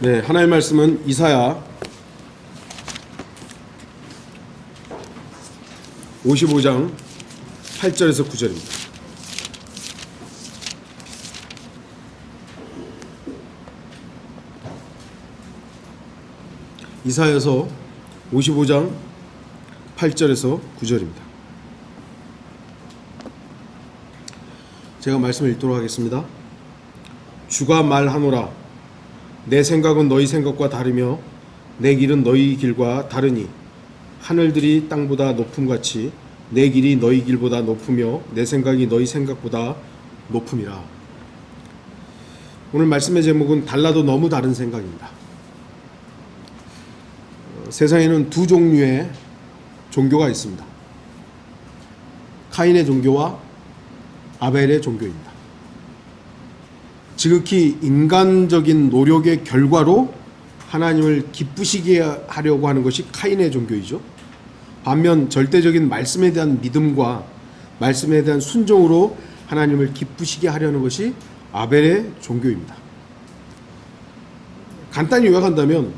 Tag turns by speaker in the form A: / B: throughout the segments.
A: 네, 하나님의 말씀은 이사야 55장 8절에서 9절입니다. 이사야서 55장 8절에서 9절입니다. 제가 말씀을 읽도록 하겠습니다. 주가 말하노라. 내 생각은 너희 생각과 다르며 내 길은 너희 길과 다르니 하늘들이 땅보다 높음같이 내 길이 너희 길보다 높으며 내 생각이 너희 생각보다 높음이라. 오늘 말씀의 제목은 달라도 너무 다른 생각입니다. 세상에는 두 종류의 종교가 있습니다. 카인의 종교와 아벨의 종교입니다. 지극히 인간적인 노력의 결과로 하나님을 기쁘시게 하려고 하는 것이 카인의 종교이죠. 반면 절대적인 말씀에 대한 믿음과 말씀에 대한 순종으로 하나님을 기쁘시게 하려는 것이 아벨의 종교입니다. 간단히 요약한다면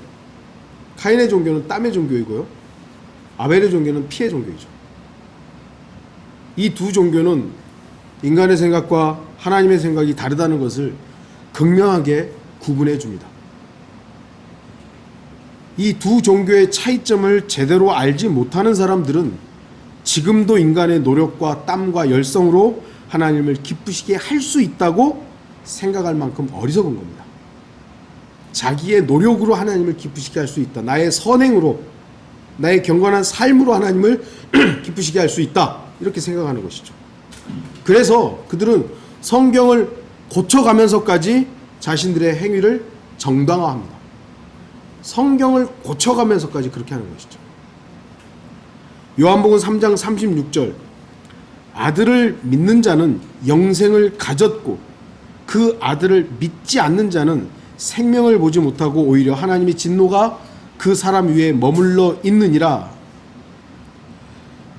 A: 카인의 종교는 땀의 종교이고요, 아벨의 종교는 피의 종교이죠. 이 두 종교는 인간의 생각과 하나님의 생각이 다르다는 것을 극명하게 구분해 줍니다. 이 두 종교의 차이점을 제대로 알지 못하는 사람들은 지금도 인간의 노력과 땀과 열성으로 하나님을 기쁘시게 할 수 있다고 생각할 만큼 어리석은 겁니다. 자기의 노력으로 하나님을 기쁘시게 할 수 있다. 나의 선행으로, 나의 경건한 삶으로 하나님을 기쁘시게 할 수 있다. 이렇게 생각하는 것이죠. 그래서 그들은 성경을 고쳐가면서까지 자신들의 행위를 정당화합니다. 성경을 고쳐가면서까지 그렇게 하는 것이죠. 요한복음 3장 36절, 아들을 믿는 자는 영생을 가졌고 그 아들을 믿지 않는 자는 생명을 보지 못하고 오히려 하나님의 진노가 그 사람 위에 머물러 있느니라.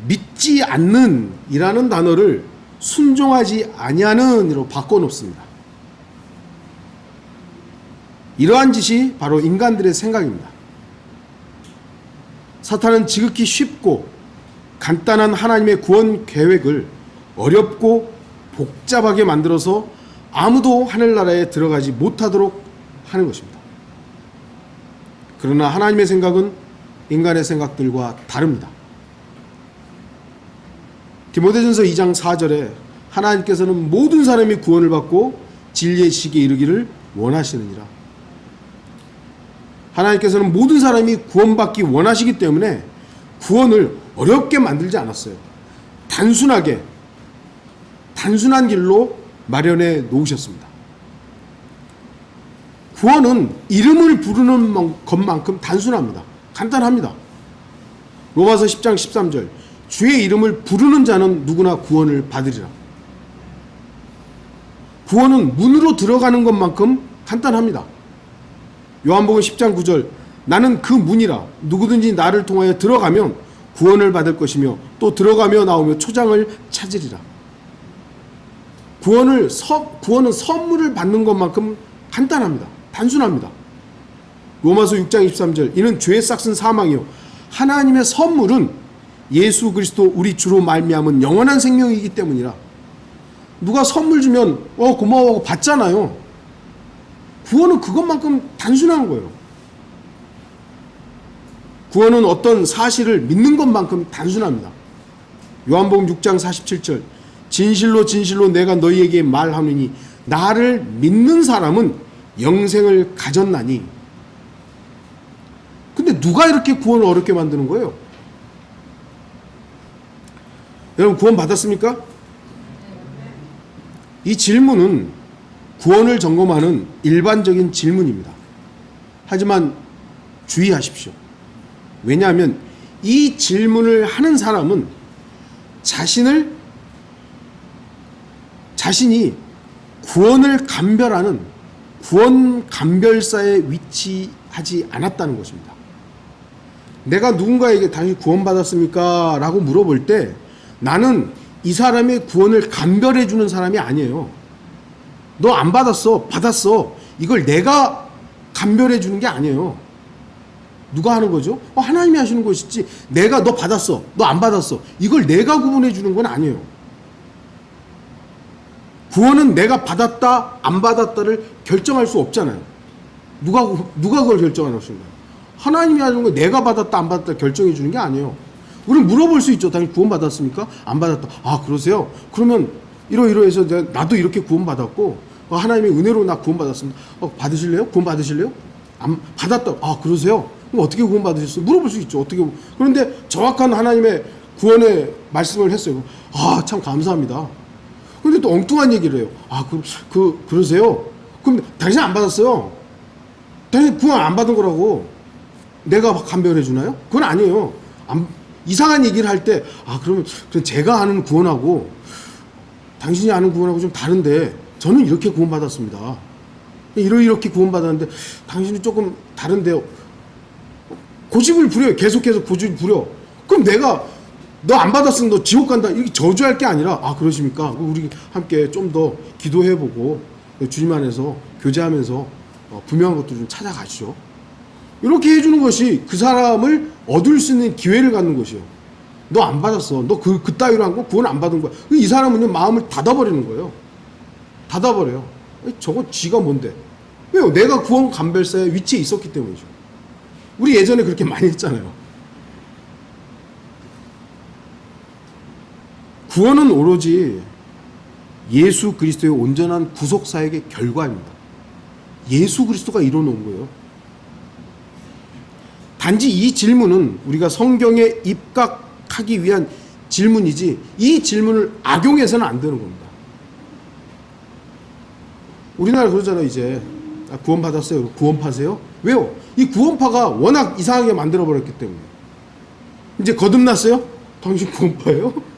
A: 믿지 않는 이라는 단어를 순종하지 아니하는 이로 바꿔놓습니다. 이러한 짓이 바로 인간들의 생각입니다. 사탄은 지극히 쉽고 간단한 하나님의 구원 계획을 어렵고 복잡하게 만들어서 아무도 하늘나라에 들어가지 못하도록 하는 것입니다. 그러나 하나님의 생각은 인간의 생각들과 다릅니다. 디모데전서 2장 4절에 하나님께서는 모든 사람이 구원을 받고 진리의 지식에 이르기를 원하시느니라. 하나님께서는 모든 사람이 구원받기 원하시기 때문에 구원을 어렵게 만들지 않았어요. 단순한 길로 마련해 놓으셨습니다. 구원은 이름을 부르는 것만큼 단순합니다. 간단합니다. 로마서 10장 13절, 주의 이름을 부르는 자는 누구나 구원을 받으리라. 구원은 문으로 들어가는 것만큼 간단합니다. 요한복음 10장 9절, 나는 그 문이라. 누구든지 나를 통하여 들어가면 구원을 받을 것이며 또 들어가며 나오며 초장을 찾으리라. 구원은 선물을 받는 것만큼 간단합니다. 단순합니다. 로마서 6장 23절, 이는 죄의 싹은 사망이요 하나님의 선물은 예수 그리스도 우리 주로 말미암은 영원한 생명이기 때문이라. 누가 선물 주면 고마워하고 받잖아요. 구원은 그것만큼 단순한 거예요. 구원은 어떤 사실을 믿는 것만큼 단순합니다. 요한복음 6장 47절, 진실로 진실로 내가 너희에게 말하노니 나를 믿는 사람은 영생을 가졌나니. 근데 누가 이렇게 구원을 어렵게 만드는 거예요? 여러분, 구원 받았습니까? 이 질문은 구원을 점검하는 일반적인 질문입니다. 하지만 주의하십시오. 왜냐하면 이 질문을 하는 사람은 자신이 구원을 감별하는 구원 감별사에 위치하지 않았다는 것입니다. 내가 누군가에게 당신 구원받았습니까? 라고 물어볼 때 나는 이 사람의 구원을 감별해 주는 사람이 아니에요. 너 안 받았어, 받았어. 이걸 내가 감별해 주는 게 아니에요. 누가 하는 거죠? 하나님이 하시는 것이지 내가 너 받았어, 너 안 받았어, 이걸 내가 구분해 주는 건 아니에요. 구원은 내가 받았다 안 받았다를 결정할 수 없잖아요. 누가 그걸 결정하는 것인가요? 하나님이 하는 거 내가 받았다 안 받았다 결정해 주는 게 아니에요. 우리는 물어볼 수 있죠. 당신 구원 받았습니까? 안 받았다. 아, 그러세요? 그러면 이러해서 나도 이렇게 구원 받았고 하나님의 은혜로 나 구원 받았습니다. 받으실래요? 구원 받으실래요? 안 받았다. 아, 그러세요? 그럼 어떻게 구원 받으셨어요? 물어볼 수 있죠. 어떻게? 그런데 정확한 하나님의 구원의 말씀을 했어요. 아, 참 감사합니다. 근데 또 엉뚱한 얘기를 해요. 아, 그러세요? 그럼 당신 안 받았어요? 당신 구원 안 받은 거라고 내가 감별해 주나요? 그건 아니에요. 이상한 얘기를 할 때, 그러면 제가 아는 구원하고 당신이 아는 구원하고 좀 다른데 저는 이렇게 구원받았습니다. 이렇게 구원받았는데 당신은 조금 다른데요. 고집을 부려요. 계속해서 고집을 부려. 그럼 내가 너 안 받았으면 너 지옥 간다 이렇게 저주할 게 아니라 그러십니까? 우리 함께 좀 더 기도해보고 주님 안에서 교제하면서 분명한 것도 좀 찾아가시죠. 이렇게 해주는 것이 그 사람을 얻을 수 있는 기회를 갖는 것이요. 너 안 받았어. 너 그따위로 한 거 구원 안 받은 거야. 이 사람은요 마음을 닫아버리는 거예요. 닫아버려요. 저거 지가 뭔데? 왜요? 내가 구원 감별사의 위치에 있었기 때문이죠. 우리 예전에 그렇게 많이 했잖아요. 구원은 오로지 예수 그리스도의 온전한 구속사역의 결과입니다. 예수 그리스도가 이뤄놓은 거예요. 단지 이 질문은 우리가 성경에 입각하기 위한 질문이지 이 질문을 악용해서는 안 되는 겁니다. 우리나라 그러잖아요. 이제 구원받았어요. 구원파세요? 왜요? 이 구원파가 워낙 이상하게 만들어버렸기 때문에. 이제 거듭났어요? 당신 구원파예요?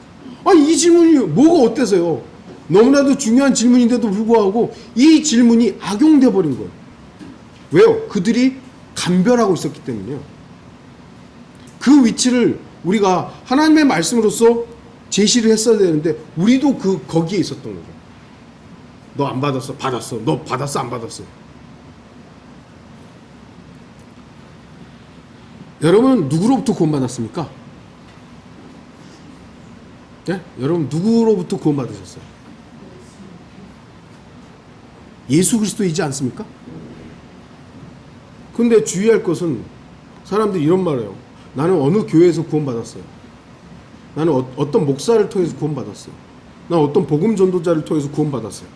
A: 이 질문이 뭐가 어때서요? 너무나도 중요한 질문인데도 불구하고 이 질문이 악용돼 버린 거예요. 왜요? 그들이 감별하고 있었기 때문이에요. 그 위치를 우리가 하나님의 말씀으로서 제시를 했어야 되는데 우리도 거기에 있었던 거죠. 너 안 받았어? 받았어. 너 받았어? 안 받았어? 여러분 누구로부터 구원받았습니까? 네? 여러분 누구로부터 구원받으셨어요? 예수 그리스도이지 않습니까? 근데 주의할 것은 사람들이 이런 말을 해요. 나는 어느 교회에서 구원받았어요. 나는 어떤 목사를 통해서 구원받았어요. 나는 어떤 복음 전도자를 통해서 구원받았어요.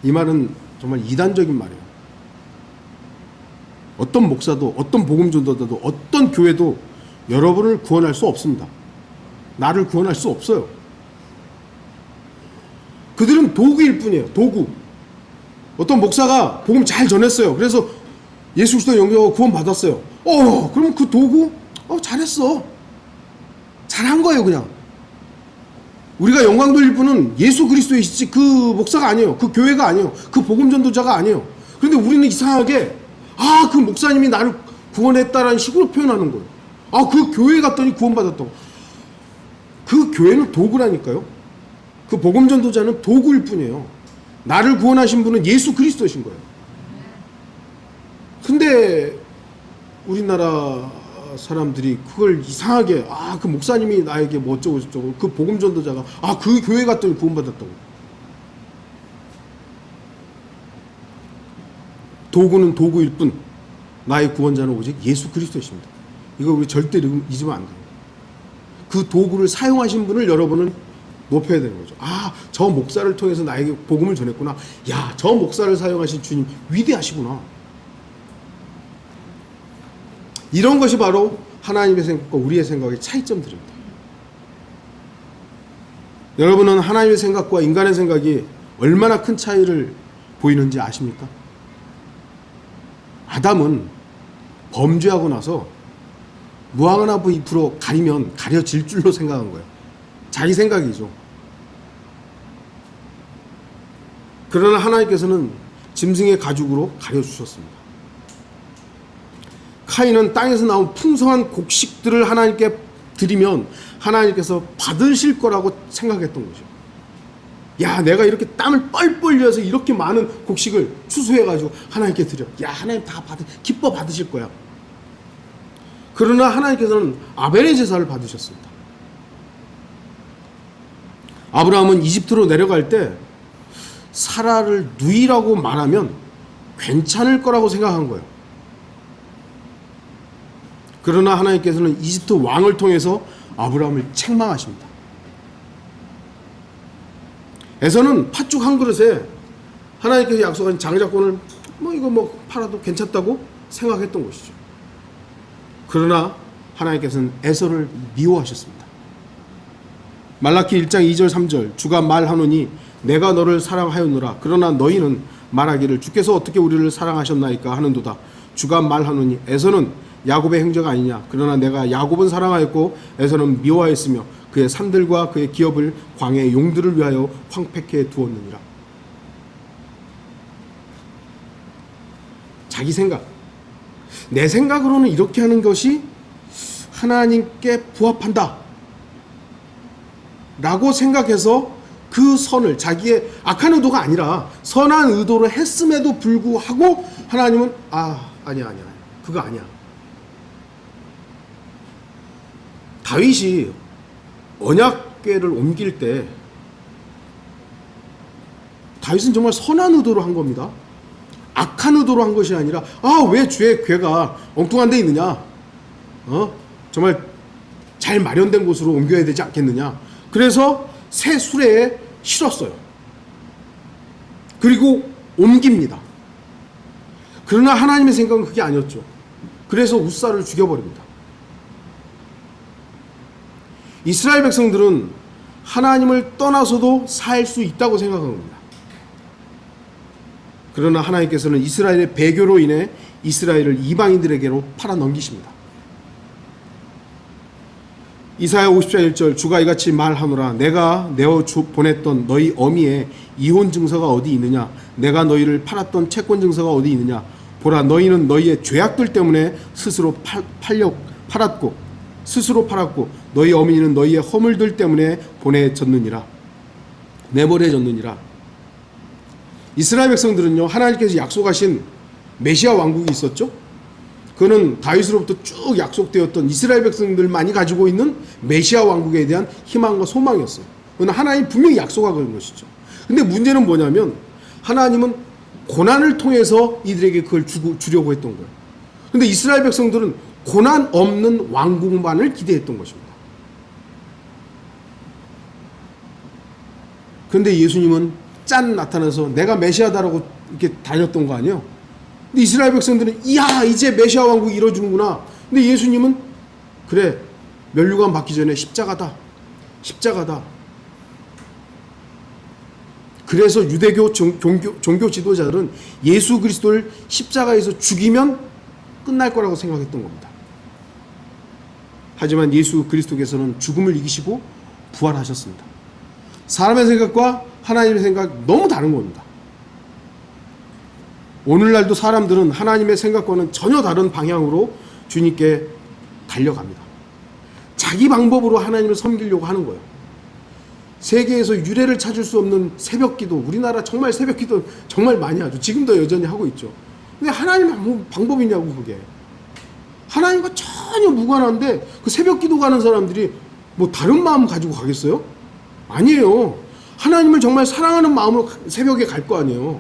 A: 이 말은 정말 이단적인 말이에요. 어떤 목사도 어떤 복음 전도자도 어떤 교회도 여러분을 구원할 수 없습니다. 나를 구원할 수 없어요. 그들은 도구일 뿐이에요. 도구. 어떤 목사가 복음 잘 전했어요. 그래서 예수 그리스도 영접하고 구원 받았어요. 그러면 그 도구? 잘했어. 잘한 거예요, 그냥. 우리가 영광 돌릴 분은 예수 그리스도이시지 그 목사가 아니에요. 그 교회가 아니에요. 그 복음 전도자가 아니에요. 그런데 우리는 이상하게 그 목사님이 나를 구원했다라는 식으로 표현하는 거예요. 그 교회 갔더니 구원받았다고. 그 교회는 도구라니까요. 그 복음 전도자는 도구일 뿐이에요. 나를 구원하신 분은 예수 그리스도신 거예요. 근데 우리나라 사람들이 그걸 이상하게 그 목사님이 나에게 뭐 어쩌고 저쩌고 그 복음 전도자가 그 교회 갔더니 구원받았다고. 도구는 도구일 뿐 나의 구원자는 오직 예수 그리스도이십니다. 이거 우리 절대 잊으면 안 돼요. 그 도구를 사용하신 분을 여러분은 높여야 되는 거죠. 저 목사를 통해서 나에게 복음을 전했구나. 야, 저 목사를 사용하신 주님 위대하시구나. 이런 것이 바로 하나님의 생각과 우리의 생각의 차이점들입니다. 여러분은 하나님의 생각과 인간의 생각이 얼마나 큰 차이를 보이는지 아십니까? 아담은 범죄하고 나서 무화과나무 잎으로 가리면 가려질 줄로 생각한 거예요. 자기 생각이죠. 그러나 하나님께서는 짐승의 가죽으로 가려주셨습니다. 카인은 땅에서 나온 풍성한 곡식들을 하나님께 드리면 하나님께서 받으실 거라고 생각했던 거죠. 야, 내가 이렇게 땀을 뻘뻘 흘려서 이렇게 많은 곡식을 추수해가지고 하나님께 드려. 야, 하나님 다 기뻐 받으실 거야. 그러나 하나님께서는 아벨의 제사를 받으셨습니다. 아브라함은 이집트로 내려갈 때 사라를 누이라고 말하면 괜찮을 거라고 생각한 거예요. 그러나 하나님께서는 이집트 왕을 통해서 아브라함을 책망하십니다. 에서는 팥죽 한 그릇에 하나님께서 약속한 장자권을 이거 팔아도 괜찮다고 생각했던 것이죠. 그러나 하나님께서는 에서를 미워하셨습니다. 말라키 1장 2절 3절 주가 말하노니 내가 너를 사랑하였노라. 그러나 너희는 말하기를 주께서 어떻게 우리를 사랑하셨나이까 하는도다. 주가 말하노니 에서는 야곱의 형제가 아니냐. 그러나 내가 야곱은 사랑하였고 에서는 미워하였으며 그의 산들과 그의 기업을 광야의 용들을 위하여 황폐케 두었느니라. 자기 생각, 내 생각으로는 이렇게 하는 것이 하나님께 부합한다 라고 생각해서 그 선을, 자기의 악한 의도가 아니라 선한 의도로 했음에도 불구하고 하나님은 아니야 그거 아니야. 다윗이 언약궤를 옮길 때 다윗은 정말 선한 의도로 한 겁니다. 악한 의도로 한 것이 아니라 왜 주의 궤가 엉뚱한 데 있느냐, 정말 잘 마련된 곳으로 옮겨야 되지 않겠느냐. 그래서 새 수레에 실었어요. 그리고 옮깁니다. 그러나 하나님의 생각은 그게 아니었죠. 그래서 웃사를 죽여버립니다. 이스라엘 백성들은 하나님을 떠나서도 살 수 있다고 생각한 겁니다. 그러나 하나님께서는 이스라엘의 배교로 인해 이스라엘을 이방인들에게로 팔아 넘기십니다. 이사야 50장 1절 주가 이같이 말하노라. 내가 내어 보냈던 너희 어미의 이혼 증서가 어디 있느냐. 내가 너희를 팔았던 채권 증서가 어디 있느냐. 보라, 너희는 너희의 죄악들 때문에 스스로 팔았고 너희 어머니는 너희의 허물들 때문에 내보내졌느니라. 이스라엘 백성들은요, 하나님께서 약속하신 메시아 왕국이 있었죠. 그는 다윗으로부터 쭉 약속되었던 이스라엘 백성들만이 가지고 있는 메시아 왕국에 대한 희망과 소망이었어요. 그건 하나님 분명히 약속하는 것이죠. 근데 문제는 뭐냐면 하나님은 고난을 통해서 이들에게 그걸 주려고 했던 거예요. 근데 이스라엘 백성들은 고난 없는 왕국만을 기대했던 것입니다. 그런데 예수님은 짠 나타나서 내가 메시아다라고 이렇게 다녔던 거 아니에요? 근데 이스라엘 백성들은 이제 메시아 왕국이 이루어지는구나. 근데 예수님은 그래, 면류관 받기 전에 십자가다. 그래서 유대교 종교 지도자들은 예수 그리스도를 십자가에서 죽이면 끝날 거라고 생각했던 겁니다. 하지만 예수 그리스도께서는 죽음을 이기시고 부활하셨습니다. 사람의 생각과 하나님의 생각 너무 다른 겁니다. 오늘날도 사람들은 하나님의 생각과는 전혀 다른 방향으로 주님께 달려갑니다. 자기 방법으로 하나님을 섬기려고 하는 거예요. 세계에서 유례를 찾을 수 없는 새벽기도, 우리나라 정말 새벽기도 정말 많이 하죠. 지금도 여전히 하고 있죠. 근데 하나님 뭐 방법이냐고. 그게 하나님과 전혀 무관한데 그 새벽기도 가는 사람들이 뭐 다른 마음 가지고 가겠어요? 아니에요. 하나님을 정말 사랑하는 마음으로 새벽에 갈 거 아니에요.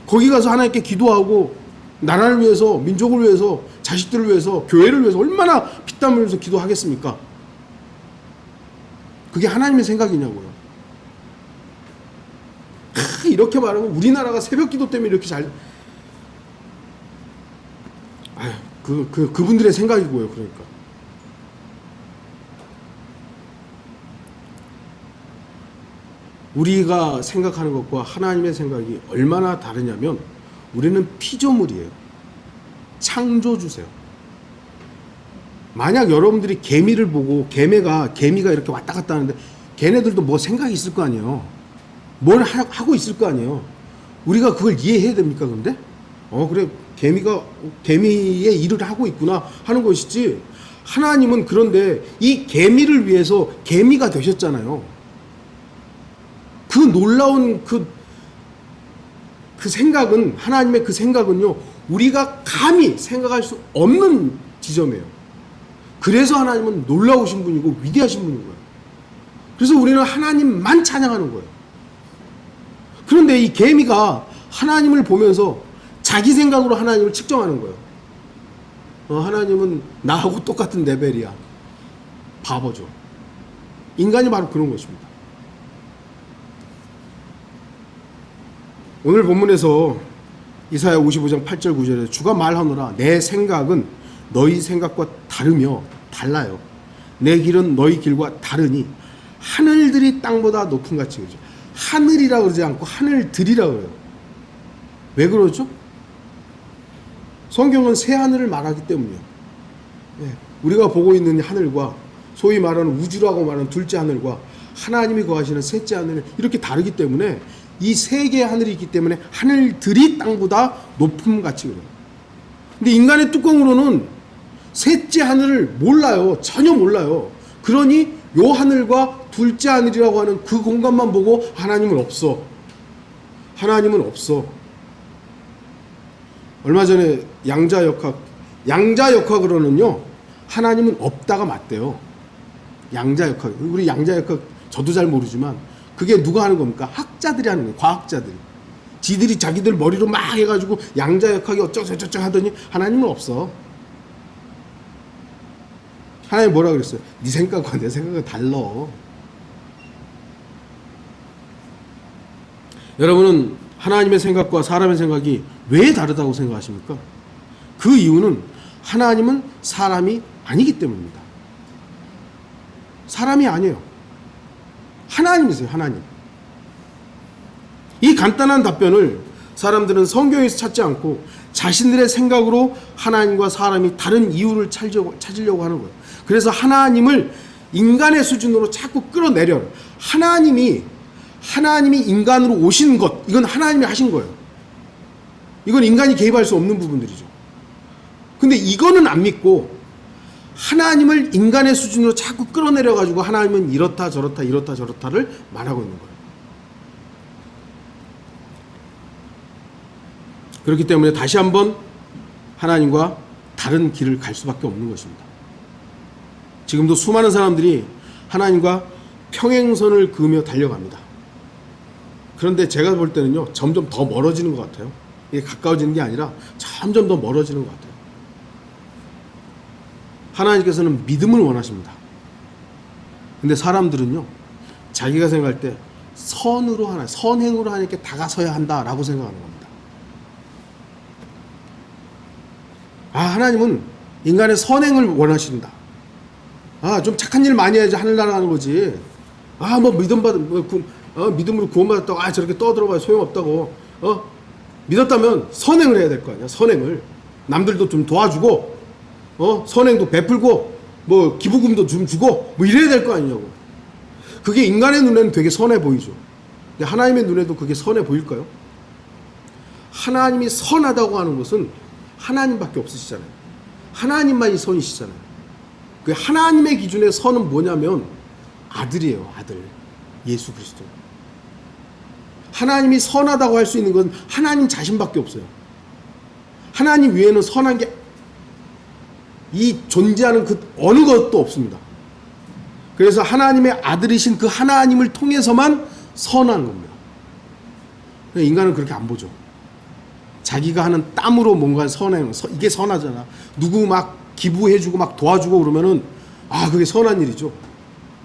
A: 거기 가서 하나님께 기도하고 나라를 위해서, 민족을 위해서, 자식들을 위해서, 교회를 위해서 얼마나 피땀 흘려서 기도하겠습니까? 그게 하나님의 생각이냐고요. 이렇게 말하면 우리나라가 새벽기도 때문에 이렇게 그분들의 생각이고요. 그러니까 우리가 생각하는 것과 하나님의 생각이 얼마나 다르냐면 우리는 피조물이에요. 창조주세요. 만약 여러분들이 개미를 보고 개미가 이렇게 왔다 갔다 하는데 걔네들도 뭐 생각이 있을 거 아니에요. 뭘 하고 있을 거 아니에요. 우리가 그걸 이해해야 됩니까? 근데 그래, 개미가 개미의 일을 하고 있구나 하는 것이지, 하나님은 그런데 이 개미를 위해서 개미가 되셨잖아요. 그 놀라운 그 생각은, 하나님의 그 생각은요, 우리가 감히 생각할 수 없는 지점이에요. 그래서 하나님은 놀라우신 분이고 위대하신 분인 거예요. 그래서 우리는 하나님만 찬양하는 거예요. 그런데 이 개미가 하나님을 보면서 자기 생각으로 하나님을 측정하는 거예요. 하나님은 나하고 똑같은 레벨이야. 바보죠. 인간이 바로 그런 것입니다. 오늘 본문에서 이사야 55장 8절 9절에 주가 말하노라 내 생각은 너희 생각과 달라요. 내 길은 너희 길과 다르니 하늘들이 땅보다 높은 같이. 그러죠. 하늘이라고 그러지 않고 하늘들이라고 그래요. 왜 그러죠? 성경은 새 하늘을 말하기 때문이에요. 우리가 보고 있는 하늘과 소위 말하는 우주라고 말하는 둘째 하늘과 하나님이 거하시는 셋째 하늘은 이렇게 다르기 때문에 이 세 개의 하늘이 있기 때문에 하늘들이 땅보다 높음 같이 그래요. 근데 인간의 뚜껑으로는 셋째 하늘을 몰라요. 전혀 몰라요. 그러니 요 하늘과 둘째 하늘이라고 하는 그 공간만 보고 하나님은 없어. 하나님은 없어. 얼마 전에 양자역학으로는요, 하나님은 없다가 맞대요. 양자역학. 우리 양자역학 저도 잘 모르지만 그게 누가 하는 겁니까? 학자들이 하는 거예요. 과학자들이. 지들이 자기들 머리로 막 해가지고 양자역학이 어쩌고저쩌고 하더니 하나님은 없어. 하나님 뭐라 그랬어요? 네 생각과 내 생각은 달라. 여러분은 하나님의 생각과 사람의 생각이 왜 다르다고 생각하십니까? 그 이유는 하나님은 사람이 아니기 때문입니다. 사람이 아니에요. 하나님이세요. 하나님. 이 간단한 답변을 사람들은 성경에서 찾지 않고 자신들의 생각으로 하나님과 사람이 다른 이유를 찾으려고 하는 거예요. 그래서 하나님을 인간의 수준으로 자꾸 끌어내려요. 하나님이 인간으로 오신 것, 이건 하나님이 하신 거예요. 이건 인간이 개입할 수 없는 부분들이죠. 근데 이거는 안 믿고 하나님을 인간의 수준으로 자꾸 끌어내려가지고 하나님은 이렇다 저렇다 이렇다 저렇다를 말하고 있는 거예요. 그렇기 때문에 다시 한번 하나님과 다른 길을 갈 수밖에 없는 것입니다. 지금도 수많은 사람들이 하나님과 평행선을 그으며 달려갑니다. 그런데 제가 볼 때는요, 점점 더 멀어지는 것 같아요. 이게 가까워지는 게 아니라 점점 더 멀어지는 것 같아요. 하나님께서는 믿음을 원하십니다. 근데 사람들은요, 자기가 생각할 때 선행으로 하나님께 다가서야 한다라고 생각하는 겁니다. 하나님은 인간의 선행을 원하신다. 좀 착한 일 많이 해야지 하늘 나라가는 거지. 믿음으로 구원받았다고 저렇게 떠들어봐야 소용없다고. 믿었다면 선행을 해야 될 거 아니야. 선행을. 남들도 좀 도와주고, 선행도 베풀고, 기부금도 좀 주고, 이래야 될 거 아니냐고. 그게 인간의 눈에는 되게 선해 보이죠. 근데 하나님의 눈에도 그게 선해 보일까요? 하나님이 선하다고 하는 것은 하나님밖에 없으시잖아요. 하나님만이 선이시잖아요. 그 하나님의 기준의 선은 뭐냐면 아들이에요. 아들. 예수 그리스도. 하나님이 선하다고 할 수 있는 건 하나님 자신밖에 없어요. 하나님 외에는 선한 게 이 존재하는 그 어느 것도 없습니다. 그래서 하나님의 아들이신 그 하나님을 통해서만 선한 겁니다. 인간은 그렇게 안 보죠. 자기가 하는 땀으로 뭔가 선행, 이게 선하잖아. 누구 막 기부해주고 막 도와주고 그러면은 그게 선한 일이죠.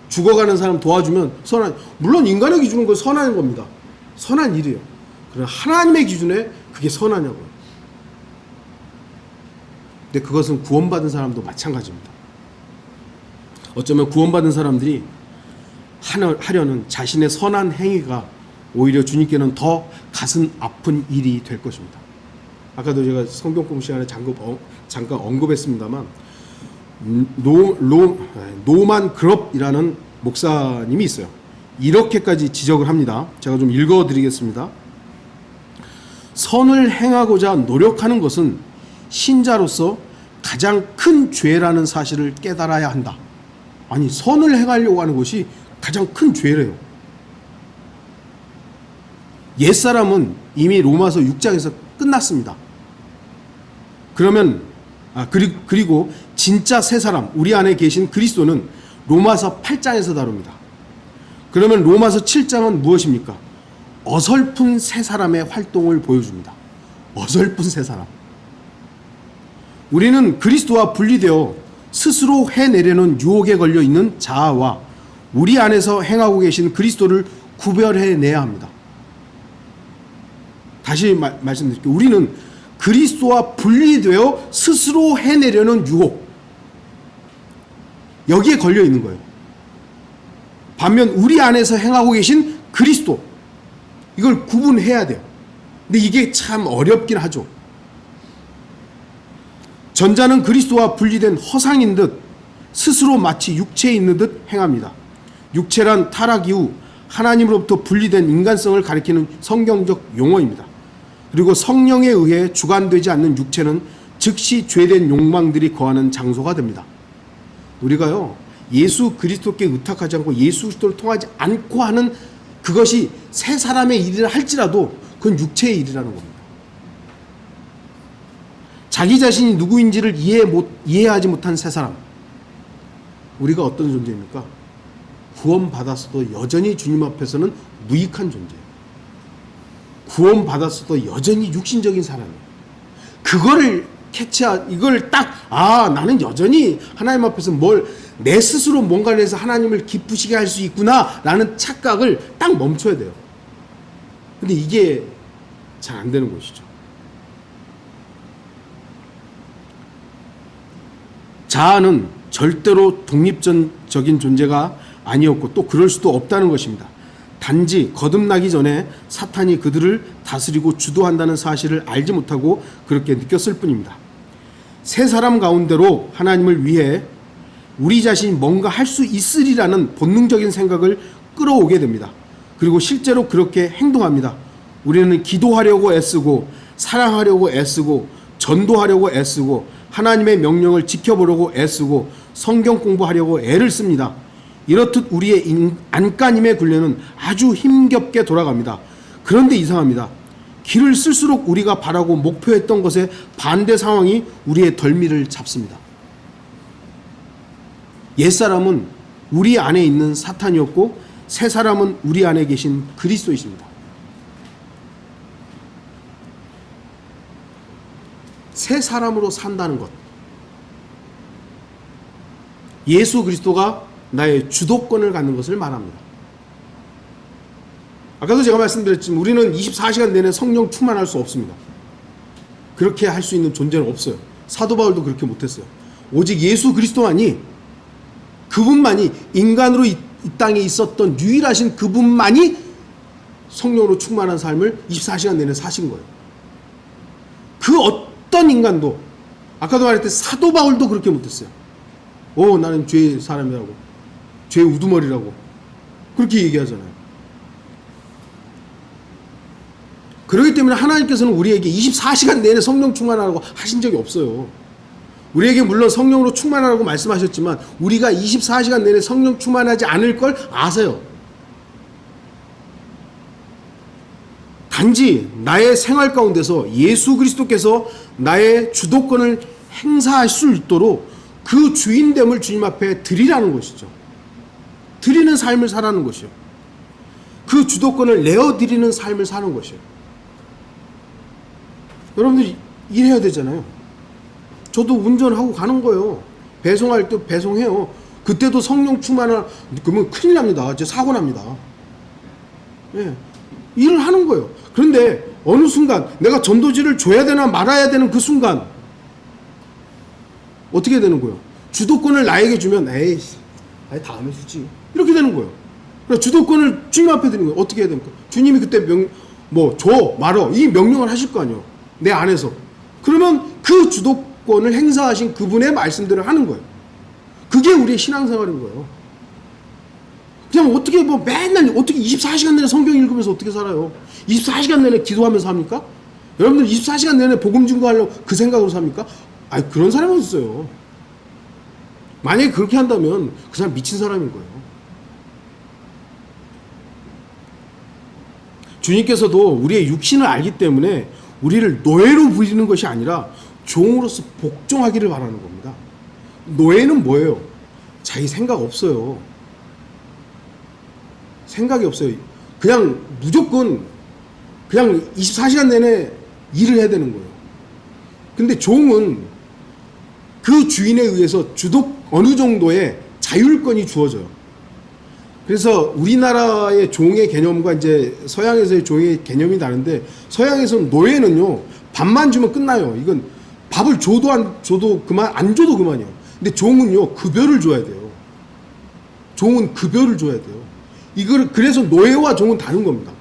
A: 죽어가는 사람 도와주면 물론 인간의 기준은 그건 선한 겁니다. 선한 일이에요. 그러나 하나님의 기준에 그게 선하냐고요. 근데 그것은 구원받은 사람도 마찬가지입니다. 어쩌면 구원받은 사람들이 하려는 자신의 선한 행위가 오히려 주님께는 더 가슴 아픈 일이 될 것입니다. 아까도 제가 성경 공부 시간에 잠깐 언급했습니다만 노만 그럽이라는 목사님이 있어요. 이렇게까지 지적을 합니다. 제가 좀 읽어드리겠습니다. 선을 행하고자 노력하는 것은 신자로서 가장 큰 죄라는 사실을 깨달아야 한다. 아니, 선을 행하려고 하는 것이 가장 큰 죄래요. 옛사람은 이미 로마서 6장에서 끝났습니다. 그러면 그리고 진짜 새 사람, 우리 안에 계신 그리스도는 로마서 8장에서 다룹니다. 그러면 로마서 7장은 무엇입니까? 어설픈 새 사람의 활동을 보여줍니다. 어설픈 새 사람. 우리는 그리스도와 분리되어 스스로 해내려는 유혹에 걸려 있는 자아와 우리 안에서 행하고 계신 그리스도를 구별해내야 합니다. 다시 말씀드릴게요. 우리는 그리스도와 분리되어 스스로 해내려는 유혹, 여기에 걸려 있는 거예요. 반면 우리 안에서 행하고 계신 그리스도, 이걸 구분해야 돼요. 근데 이게 참 어렵긴 하죠. 전자는 그리스도와 분리된 허상인 듯 스스로 마치 육체에 있는 듯 행합니다. 육체란 타락 이후 하나님으로부터 분리된 인간성을 가리키는 성경적 용어입니다. 그리고 성령에 의해 주관되지 않는 육체는 즉시 죄된 욕망들이 거하는 장소가 됩니다. 우리가요, 예수 그리스도께 의탁하지 않고 예수 그리스도를 통하지 않고 하는 그것이 새 사람의 일이라 할지라도 그건 육체의 일이라는 겁니다. 자기 자신이 누구인지를 이해하지 못한 새 사람, 우리가 어떤 존재입니까? 구원받았어도 여전히 주님 앞에서는 무익한 존재예요. 구원받았어도 여전히 육신적인 사람이에요. 그거를 이걸 딱, 나는 여전히 하나님 앞에서 내 스스로 뭔가를 해서 하나님을 기쁘시게 할 수 있구나 라는 착각을 딱 멈춰야 돼요. 근데 이게 잘 안 되는 것이죠. 자아는 절대로 독립적인 존재가 아니었고 또 그럴 수도 없다는 것입니다. 단지 거듭나기 전에 사탄이 그들을 다스리고 주도한다는 사실을 알지 못하고 그렇게 느꼈을 뿐입니다. 새 사람 가운데로 하나님을 위해 우리 자신이 뭔가 할 수 있으리라는 본능적인 생각을 끌어오게 됩니다. 그리고 실제로 그렇게 행동합니다. 우리는 기도하려고 애쓰고 사랑하려고 애쓰고 전도하려고 애쓰고 하나님의 명령을 지켜보려고 애쓰고 성경 공부하려고 애를 씁니다. 이렇듯 우리의 안간힘의 굴레는 아주 힘겹게 돌아갑니다. 그런데 이상합니다. 길을 쓸수록 우리가 바라고 목표했던 것에 반대 상황이 우리의 덜미를 잡습니다. 옛사람은 우리 안에 있는 사탄이었고 새 사람은 우리 안에 계신 그리스도이십니다. 새 사람으로 산다는 것, 예수 그리스도가 나의 주도권을 갖는 것을 말합니다. 아까도 제가 말씀드렸지만 우리는 24시간 내내 성령 충만할 수 없습니다. 그렇게 할 수 있는 존재는 없어요. 사도 바울도 그렇게 못했어요. 오직 예수 그리스도만이, 그분만이, 인간으로 이 땅에 있었던 유일하신 그분만이 성령으로 충만한 삶을 24시간 내내 사신 거예요. 그 어떤 인간도, 아까도 말했듯이 사도 바울도 그렇게 못했어요. 나는 죄의 사람이라고, 죄의 우두머리라고 그렇게 얘기하잖아요. 그렇기 때문에 하나님께서는 우리에게 24시간 내내 성령 충만하라고 하신 적이 없어요. 우리에게 물론 성령으로 충만하라고 말씀하셨지만 우리가 24시간 내내 성령 충만하지 않을 걸 아세요. 단지 나의 생활 가운데서 예수 그리스도께서 나의 주도권을 행사할 수 있도록 그 주인됨을 주님 앞에 드리라는 것이죠. 드리는 삶을 살라는 것이요. 그 주도권을 내어드리는 삶을 사는 것이요. 여러분들 일해야 되잖아요. 저도 운전하고 가는 거예요. 배송할 때 배송해요. 그때도 성령 충만을, 그러면 큰일 납니다. 이제 사고 납니다. 예. 일을 하는 거예요. 그런데 어느 순간 내가 전도지를 줘야 되나 말아야 되는 그 순간 어떻게 되는 거예요? 주도권을 나에게 주면 다음에 주지. 이렇게 되는 거예요. 그래서 주도권을 주님 앞에 드리는 거예요. 어떻게 해야 됩니까? 주님이 그때 줘, 말어. 이 명령을 하실 거 아니에요. 내 안에서. 그러면 그 주도권을 행사하신 그분의 말씀들을 하는 거예요. 그게 우리의 신앙생활인 거예요. 그냥 어떻게 맨날 어떻게 24시간 내내 성경 읽으면서 어떻게 살아요? 24시간 내내 기도하면서 합니까? 여러분들 24시간 내내 복음 증거하려고 그 생각으로 삽니까? 그런 사람은 없어요. 만약에 그렇게 한다면 그 사람 미친 사람인 거예요. 주님께서도 우리의 육신을 알기 때문에 우리를 노예로 부리는 것이 아니라 종으로서 복종하기를 바라는 겁니다. 노예는 뭐예요? 자기 생각 없어요. 생각이 없어요. 그냥 무조건 그냥 24시간 내내 일을 해야 되는 거예요. 근데 종은 그 주인에 의해서 어느 정도의 자율권이 주어져요. 그래서 우리나라의 종의 개념과 이제 서양에서의 종의 개념이 다른데, 서양에서는 노예는요, 밥만 주면 끝나요. 이건 밥을 줘도 안 줘도 그만, 안 줘도 그만이에요. 근데 종은요, 급여를 줘야 돼요. 종은 급여를 줘야 돼요. 그래서 노예와 종은 다른 겁니다.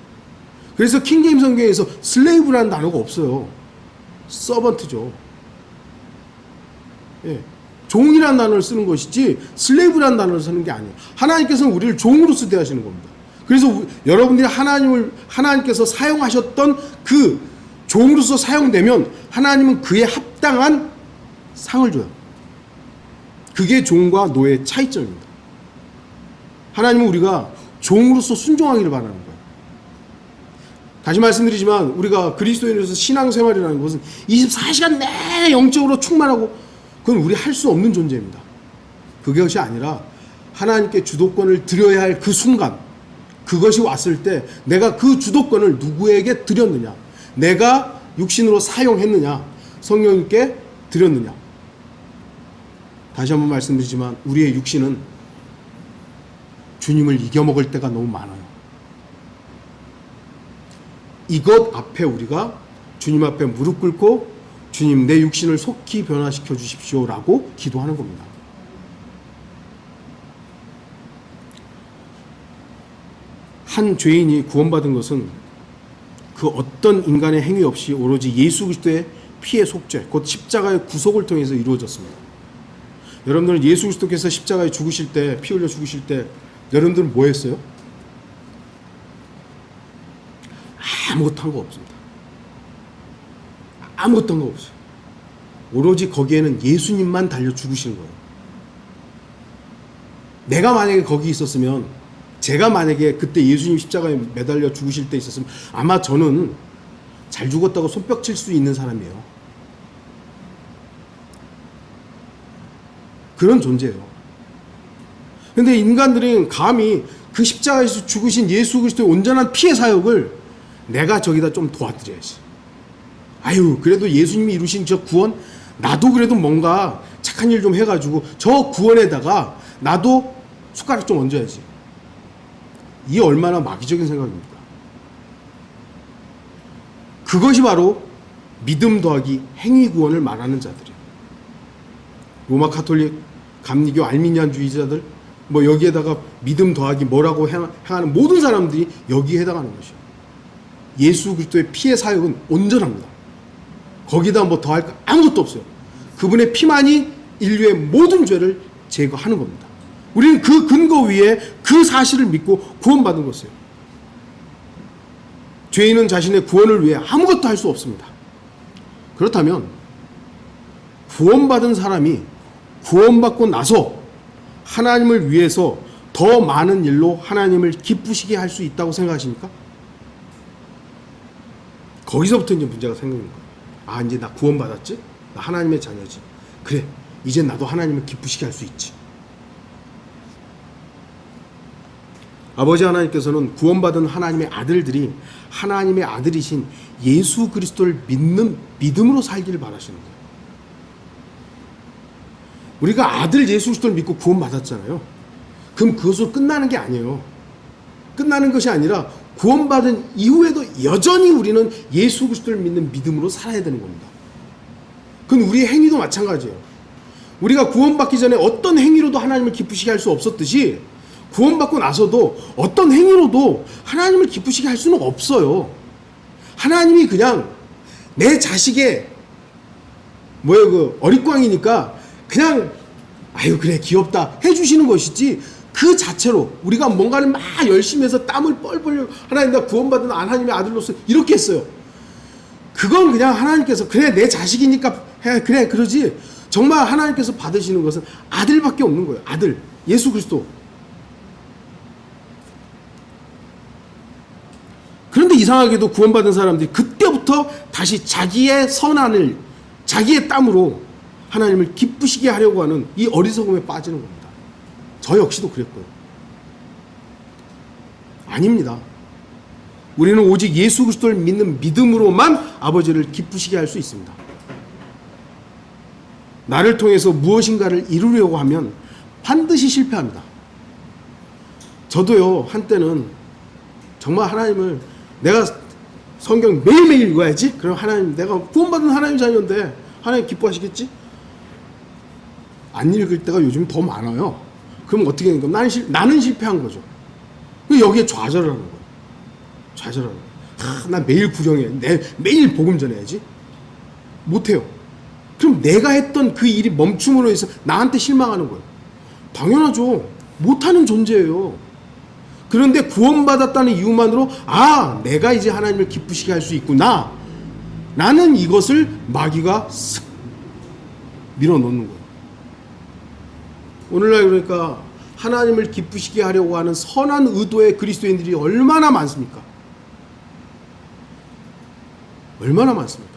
A: 그래서 킹제임스 성경에서 슬레이브라는 단어가 없어요. 서번트죠. 예. 종이라는 단어를 쓰는 것이지 슬레이브라는 단어를 쓰는 게 아니에요. 하나님께서는 우리를 종으로서 대하시는 겁니다. 그래서 여러분들이 하나님께서 사용하셨던 그 종으로서 사용되면 하나님은 그에 합당한 상을 줘요. 그게 종과 노예의 차이점입니다. 하나님은 우리가 종으로서 순종하기를 바라는 거예요. 다시 말씀드리지만 우리가 그리스도인으로서 신앙생활이라는 것은 24시간 내내 영적으로 충만하고, 그건 우리 할 수 없는 존재입니다. 그것이 아니라 하나님께 주도권을 드려야 할 그 순간, 그것이 왔을 때 내가 그 주도권을 누구에게 드렸느냐, 내가 육신으로 사용했느냐, 성령님께 드렸느냐. 다시 한번 말씀드리지만 우리의 육신은 주님을 이겨먹을 때가 너무 많아요. 이것 앞에 우리가 주님 앞에 무릎 꿇고 주님, 내 육신을 속히 변화시켜 주십시오라고 기도하는 겁니다. 한 죄인이 구원받은 것은 그 어떤 인간의 행위 없이 오로지 예수 그리스도의 피의 속죄, 곧 십자가의 구속을 통해서 이루어졌습니다. 여러분들은 예수 그리스도께서 십자가에 죽으실 때, 피 흘려 죽으실 때 여러분들은 뭐 했어요? 아무것도 한 거 없습니다. 아무것도 한 거 없어요. 오로지 거기에는 예수님만 달려 죽으시는 거예요. 내가 만약에 거기 있었으면, 제가 만약에 그때 예수님 십자가에 매달려 죽으실 때 있었으면 아마 저는 잘 죽었다고 손뼉칠 수 있는 사람이에요. 그런 존재예요. 근데 인간들은 감히 그 십자가에서 죽으신 예수 그리스도의 온전한 피의 사역을 내가 저기다 좀 도와드려야지. 아유, 그래도 예수님이 이루신 저 구원, 나도 그래도 뭔가 착한 일 좀 해가지고 저 구원에다가 나도 숟가락 좀 얹어야지. 이게 얼마나 마귀적인 생각입니까? 그것이 바로 믿음 더하기 행위 구원을 말하는 자들이에요. 로마 카톨릭, 감리교, 알미니안주의자들, 뭐 여기에다가 믿음 더하기 뭐라고 행하는 모든 사람들이 여기에 해당하는 것이에요. 예수 그리스도의 피의 사역은 온전합니다. 거기다 뭐 더할 거 아무것도 없어요. 그분의 피만이 인류의 모든 죄를 제거하는 겁니다. 우리는 그 근거 위에 그 사실을 믿고 구원받은 것이에요. 죄인은 자신의 구원을 위해 아무것도 할 수 없습니다. 그렇다면 구원받은 사람이 구원받고 나서 하나님을 위해서 더 많은 일로 하나님을 기쁘시게 할 수 있다고 생각하십니까? 거기서부터 이제 문제가 생기는 거예요. 아, 이제 나 구원받았지? 나 하나님의 자녀지. 그래, 이제 나도 하나님을 기쁘시게 할 수 있지. 아버지 하나님께서는 구원받은 하나님의 아들들이 하나님의 아들이신 예수 그리스도를 믿는 믿음으로 살기를 바라시는 거예요. 우리가 아들 예수 그리스도를 믿고 구원받았잖아요. 그럼 그것으로 끝나는 게 아니에요. 끝나는 것이 아니라 구원받은 이후에도 여전히 우리는 예수 그리스도를 믿는 믿음으로 살아야 되는 겁니다. 그건 우리의 행위도 마찬가지예요. 우리가 구원받기 전에 어떤 행위로도 하나님을 기쁘시게 할 수 없었듯이 구원받고 나서도 어떤 행위로도 하나님을 기쁘시게 할 수는 없어요. 하나님이 그냥 내 자식의 어릿광이니까 그냥 아유 그래 귀엽다 해주시는 것이지, 그 자체로 우리가 뭔가를 막 열심히 해서 땀을 뻘뻘 하나님 나 구원받은 하나님의 아들로서 이렇게 했어요. 그건 그냥 하나님께서 그래 내 자식이니까 해 그래 그러지, 정말 하나님께서 받으시는 것은 아들밖에 없는 거예요. 아들 예수 그리스도. 그런데 이 이상하게도 구원받은 사람들이 그때부터 다시 자기의 선한을 자기의 땀으로 하나님을 기쁘시게 하려고 하는 이 어리석음에 빠지는 겁니다. 저 역시도 그랬고요. 아닙니다. 우리는 오직 예수 그리스도를 믿는 믿음으로만 아버지를 기쁘시게 할 수 있습니다. 나를 통해서 무엇인가를 이루려고 하면 반드시 실패합니다. 저도요, 한때는 정말 하나님을 내가 성경 매일매일 읽어야지? 그럼 하나님, 내가 구원받은 하나님 자녀인데 하나님 기뻐하시겠지? 안 읽을 때가 요즘 더 많아요. 그럼 어떻게 되는 거야? 나는 실패한 거죠. 여기에 좌절을 하는 거예요. 좌절하는 거예요. 나 매일 구경해. 매일 복음 전해야지. 못해요. 그럼 내가 했던 그 일이 멈춤으로 해서 나한테 실망하는 거예요. 당연하죠. 못하는 존재예요. 그런데 구원받았다는 이유만으로 내가 이제 하나님을 기쁘시게 할 수 있구나. 나는 이것을 마귀가 쓱 밀어넣는 거예요. 오늘날 그러니까 하나님을 기쁘시게 하려고 하는 선한 의도의 그리스도인들이 얼마나 많습니까? 얼마나 많습니까?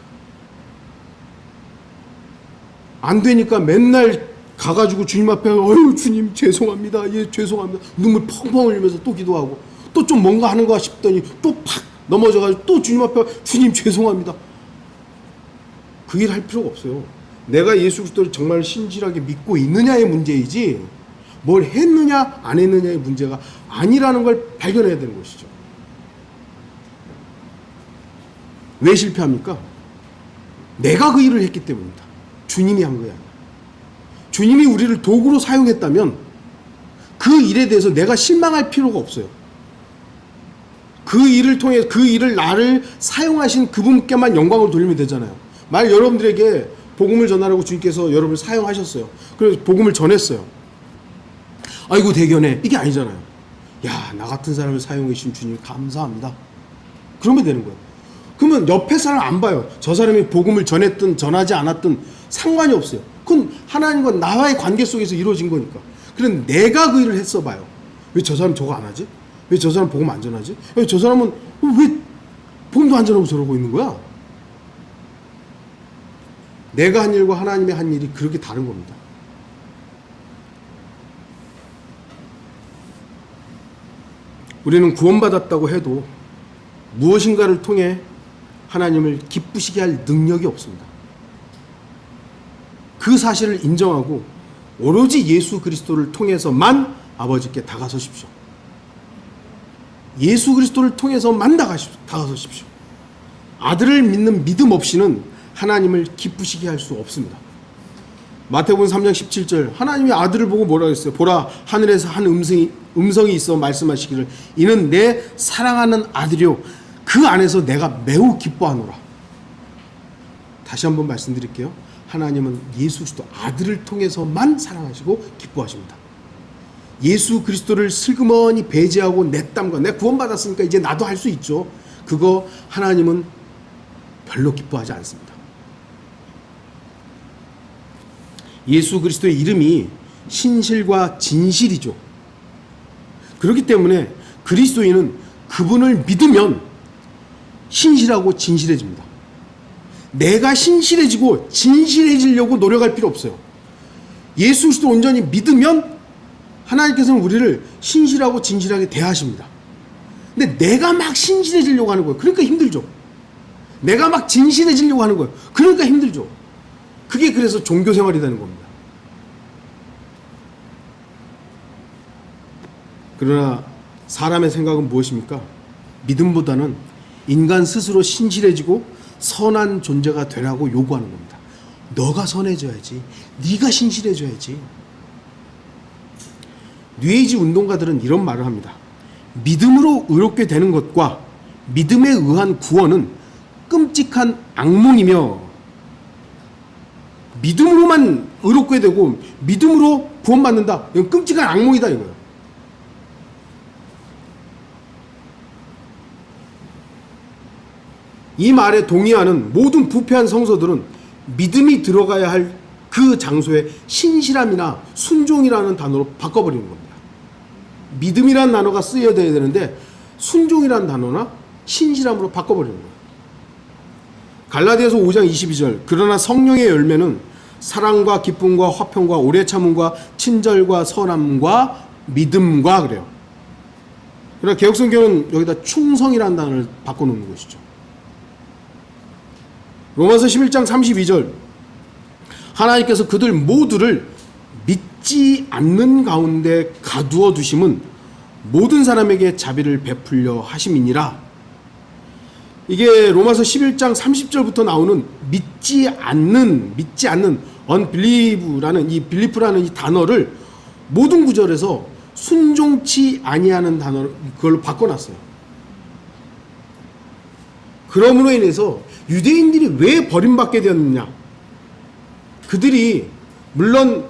A: 안 되니까 맨날 가가지고 주님 앞에 어휴 주님 죄송합니다. 예 죄송합니다. 눈물 펑펑 흘리면서 또 기도하고 또 좀 뭔가 하는가 싶더니 또 팍 넘어져가지고 또 주님 앞에 주님 죄송합니다. 그 일 할 필요가 없어요. 내가 예수 그리스도를 정말 신실하게 믿고 있느냐의 문제이지 뭘 했느냐 안 했느냐의 문제가 아니라는 걸 발견해야 되는 것이죠. 왜 실패합니까? 내가 그 일을 했기 때문입니다. 주님이 한 거야. 주님이 우리를 도구로 사용했다면 그 일에 대해서 내가 실망할 필요가 없어요. 그 일을 통해 그 일을 나를 사용하신 그분께만 영광을 돌리면 되잖아요. 만약 여러분들에게 복음을 전하라고 주님께서 여러분을 사용하셨어요. 그래서 복음을 전했어요. 아이고 대견해. 이게 아니잖아요. 야, 나 같은 사람을 사용해 주신 주님 감사합니다. 그러면 되는 거예요. 그러면 옆에 사람 안 봐요. 저 사람이 복음을 전했든 전하지 않았든 상관이 없어요. 그건 하나님과 나와의 관계 속에서 이루어진 거니까. 그런데 내가 그 일을 했어 봐요. 왜 저 사람 저거 안 하지? 왜 저 사람 복음 안 전하지? 왜 저 사람은 왜 복음도 안 전하고 저러고 있는 거야? 내가 한 일과 하나님의 한 일이 그렇게 다른 겁니다. 우리는 구원받았다고 해도 무엇인가를 통해 하나님을 기쁘시게 할 능력이 없습니다. 그 사실을 인정하고 오로지 예수 그리스도를 통해서만 아버지께 다가서십시오. 예수 그리스도를 통해서만 다가서십시오. 아들을 믿는 믿음 없이는 하나님을 기쁘시게 할 수 없습니다. 마태복음 3장 17절 하나님이 아들을 보고 뭐라고 했어요? 보라 하늘에서 한 음성이 있어 말씀하시기를 이는 내 사랑하는 아들이요 그 안에서 내가 매우 기뻐하노라. 다시 한번 말씀드릴게요. 하나님은 예수 그리스도 아들을 통해서만 사랑하시고 기뻐하십니다. 예수 그리스도를 슬그머니 배제하고 내 땀과 내 구원받았으니까 이제 나도 할 수 있죠. 그거 하나님은 별로 기뻐하지 않습니다. 예수 그리스도의 이름이 신실과 진실이죠. 그렇기 때문에 그리스도인은 그분을 믿으면 신실하고 진실해집니다. 내가 신실해지고 진실해지려고 노력할 필요 없어요. 예수 그리스도 온전히 믿으면 하나님께서는 우리를 신실하고 진실하게 대하십니다. 근데 내가 막 신실해지려고 하는 거예요. 그러니까 힘들죠. 내가 막 진실해지려고 하는 거예요. 그러니까 힘들죠. 그게 그래서 종교 생활이 되는 겁니다. 그러나 사람의 생각은 무엇입니까? 믿음보다는 인간 스스로 신실해지고 선한 존재가 되라고 요구하는 겁니다. 너가 선해져야지. 네가 신실해져야지. 뉴에이지 운동가들은 이런 말을 합니다. 믿음으로 의롭게 되는 것과 믿음에 의한 구원은 끔찍한 악몽이며 믿음으로만 의롭게 되고 믿음으로 구원받는다. 이건 끔찍한 악몽이다 이거예요. 이 말에 동의하는 모든 부패한 성서들은 믿음이 들어가야 할 그 장소에 신실함이나 순종이라는 단어로 바꿔버리는 겁니다. 믿음이라는 단어가 쓰여야 되는데 순종이라는 단어나 신실함으로 바꿔버리는 거예요. 갈라디아서 5장 22절 그러나 성령의 열매는 사랑과 기쁨과 화평과 오래 참음과 친절과 선함과 믿음과 그래요. 그러나 개혁성경은 여기다 충성이라는 단어를 바꿔놓는 것이죠. 로마서 11장 32절 하나님께서 그들 모두를 믿지 않는 가운데 가두어 두심은 모든 사람에게 자비를 베풀려 하심이니라. 이게 로마서 11장 30절부터 나오는 믿지 않는 unbelieve라는 이 believe라는 이 단어를 모든 구절에서 순종치 아니하는 단어로 그걸로 바꿔놨어요. 그러므로 인해서 유대인들이 왜 버림받게 되었느냐? 그들이 물론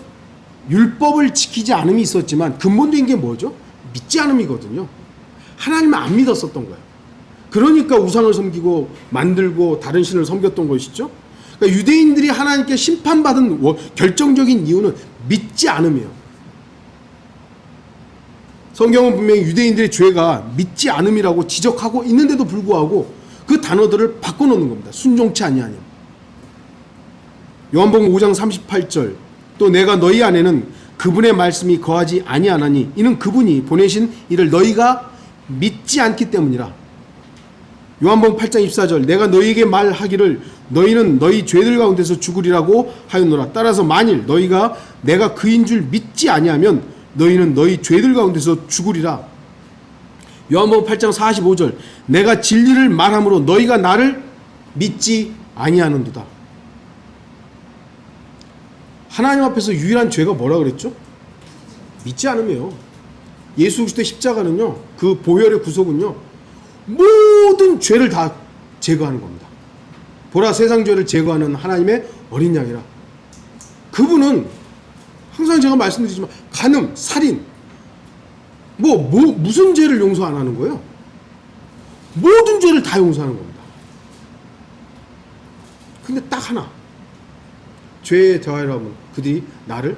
A: 율법을 지키지 않음이 있었지만 근본적인 게 뭐죠? 믿지 않음이거든요. 하나님을 안 믿었었던 거예요. 그러니까 우상을 섬기고 만들고 다른 신을 섬겼던 것이죠. 그러니까 유대인들이 하나님께 심판받은 결정적인 이유는 믿지 않음이에요. 성경은 분명히 유대인들의 죄가 믿지 않음이라고 지적하고 있는데도 불구하고 그 단어들을 바꿔놓는 겁니다. 순종치 아니하냐. 요한복음 5장 38절 또 내가 너희 안에는 그분의 말씀이 거하지 아니하나니 이는 그분이 보내신 이를 너희가 믿지 않기 때문이라. 요한복음 8장 24절 내가 너희에게 말하기를 너희는 너희 죄들 가운데서 죽으리라고 하였노라. 따라서 만일 너희가 내가 그인 줄 믿지 아니하면 너희는 너희 죄들 가운데서 죽으리라. 요한복음 8장 45절 내가 진리를 말함으로 너희가 나를 믿지 아니하는도다. 하나님 앞에서 유일한 죄가 뭐라 그랬죠? 믿지 않음이에요. 예수 그리스도의 십자가는요, 그 보혈의 구속은요, 모든 죄를 다 제거하는 겁니다. 보라 세상 죄를 제거하는 하나님의 어린 양이라. 그분은 항상 제가 말씀드리지만 간음, 살인, 무슨 죄를 용서 안 하는 거예요? 모든 죄를 다 용서하는 겁니다. 근데 딱 하나, 죄의 대화라면 그들이 나를